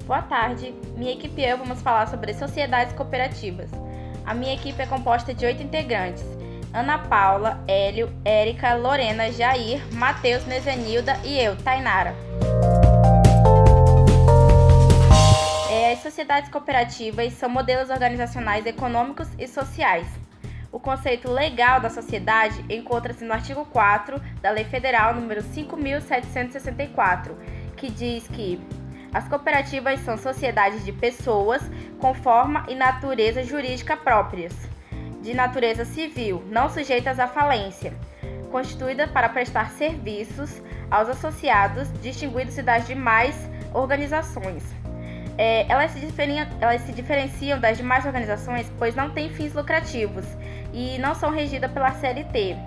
Boa tarde, minha equipe e eu vamos falar sobre sociedades cooperativas. A minha equipe é composta de 8 integrantes: Ana Paula, Hélio, Érica, Lorena, Jair, Matheus, Nezenilda e eu, Tainara. As sociedades cooperativas são modelos organizacionais econômicos e sociais. O conceito legal da sociedade encontra-se no artigo 4 da Lei Federal nº 5.764, que diz que as cooperativas são sociedades de pessoas com forma e natureza jurídica próprias, de natureza civil, não sujeitas à falência, constituída para prestar serviços aos associados, distinguindo-se das demais organizações. Elas se diferenciam das demais organizações, pois não têm fins lucrativos e não são regidas pela CLT.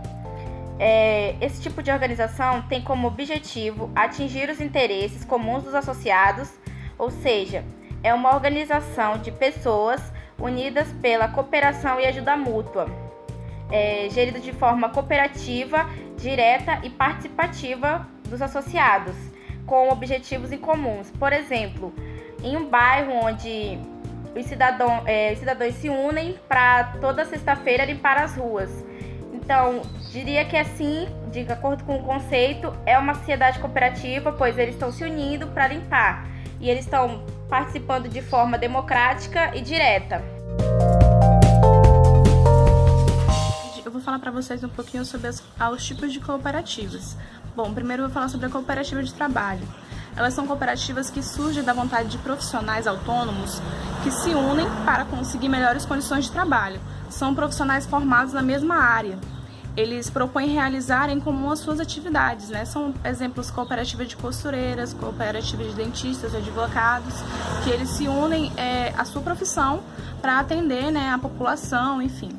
Esse tipo de organização tem como objetivo atingir os interesses comuns dos associados, ou seja, é uma organização de pessoas unidas pela cooperação e ajuda mútua, gerida de forma cooperativa, direta e participativa dos associados, com objetivos em comuns. Por exemplo, em um bairro onde os cidadãos se unem para toda sexta-feira limpar as ruas. Então, diria que assim, de acordo com o conceito, é uma sociedade cooperativa, pois eles estão se unindo para limpar e eles estão participando de forma democrática e direta. Eu vou falar para vocês um pouquinho sobre os tipos de cooperativas. Bom, primeiro eu vou falar sobre a cooperativa de trabalho. Elas são cooperativas que surgem da vontade de profissionais autônomos que se unem para conseguir melhores condições de trabalho. São profissionais formados na mesma área. Eles propõem realizar em comum as suas atividades, né? São exemplos cooperativas de costureiras, cooperativas de dentistas, advogados, que eles se unem à sua profissão para atender, né, a população, enfim.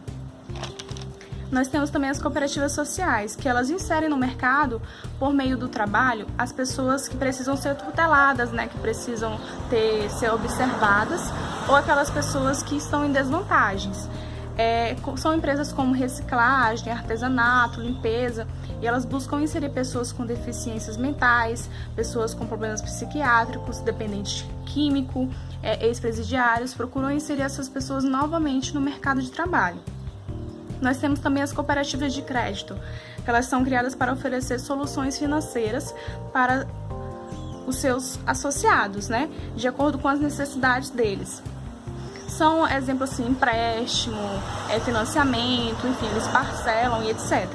Nós temos também as cooperativas sociais, que elas inserem no mercado, por meio do trabalho, as pessoas que precisam ser tuteladas, né, que precisam ser observadas, ou aquelas pessoas que estão em desvantagens. São empresas como reciclagem, artesanato, limpeza, e elas buscam inserir pessoas com deficiências mentais, pessoas com problemas psiquiátricos, dependentes químico, ex-presidiários, procuram inserir essas pessoas novamente no mercado de trabalho. Nós temos também as cooperativas de crédito, que elas são criadas para oferecer soluções financeiras para os seus associados, né, de acordo com as necessidades deles. São, exemplo assim, empréstimo, financiamento, enfim, eles parcelam e etc.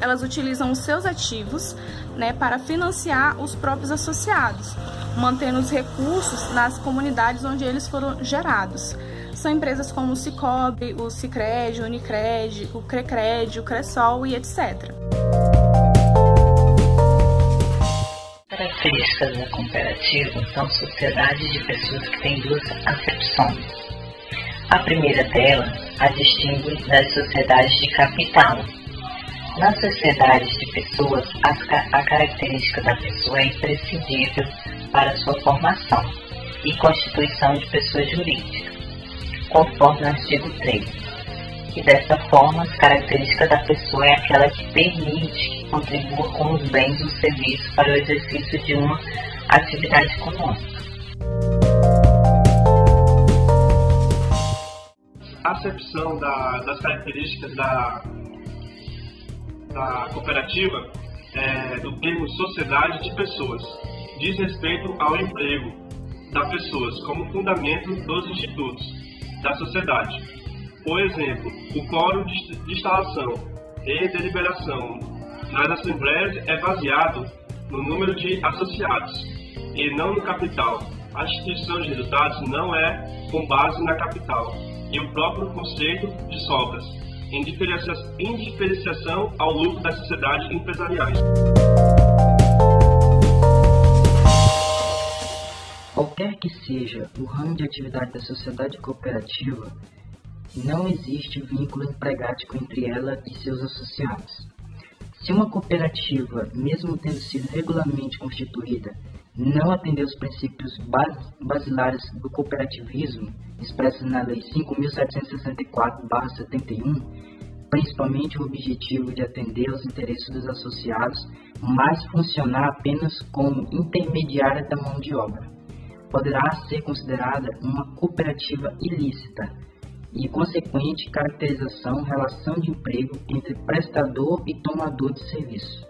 Elas utilizam os seus ativos, né, para financiar os próprios associados, mantendo os recursos nas comunidades onde eles foram gerados. São empresas como o Cicobi, o Sicredi, o Unicred, o Crecred, o Cressol e etc. Características da cooperativa são sociedades de pessoas que têm duas acepções. A primeira delas a distingue das sociedades de capital. Nas sociedades de pessoas, a característica da pessoa é imprescindível para sua formação e constituição de pessoa jurídica, conforme o artigo 3. E dessa forma, as características da pessoa é aquela que permite que contribua com os bens ou serviços para o exercício de uma atividade econômica. A acepção das características da cooperativa do termo sociedade de pessoas diz respeito ao emprego das pessoas como fundamento dos institutos da sociedade. Por exemplo, o quórum de instalação e deliberação nas assembleias é baseado no número de associados e não no capital. A instituição de resultados não é com base na capital e o próprio conceito de sobras, em diferenciação ao lucro das sociedades empresariais. Qualquer que seja o ramo de atividade da sociedade cooperativa, não existe vínculo empregático entre ela e seus associados. Se uma cooperativa, mesmo tendo sido regularmente constituída, não atender os princípios basilares do cooperativismo, expressos na Lei 5.764/71, principalmente o objetivo de atender aos interesses dos associados, mas funcionar apenas como intermediária da mão de obra. poderá ser considerada uma cooperativa ilícita e consequente caracterização relação de emprego entre prestador e tomador de serviço.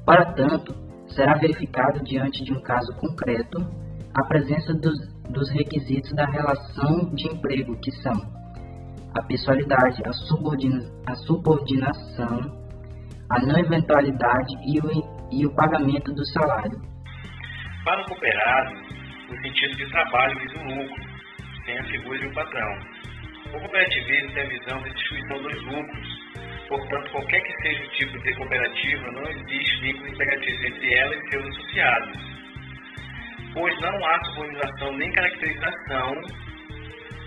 Para tanto, será verificado diante de um caso concreto a presença dos requisitos da relação de emprego, que são a pessoalidade, a subordinação, a não eventualidade e o pagamento do salário. Para o cooperado, o sentido de trabalho visa um lucro, sem a figura de um patrão. O cooperativismo tem a visão da distribuição dos lucros. Portanto, qualquer que seja o tipo de cooperativa, não existe vínculo empregatício entre ela e seus associados, pois não há subordinação nem caracterização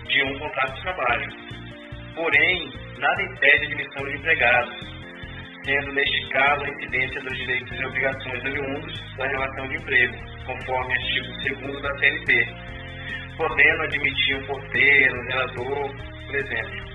de um contrato de trabalho. Porém, nada impede a admissão de empregados, sendo neste caso a incidência dos direitos e obrigações oriundos da relação de emprego, conforme artigo 2º da CLT, podendo admitir um porteiro, um zelador, por exemplo.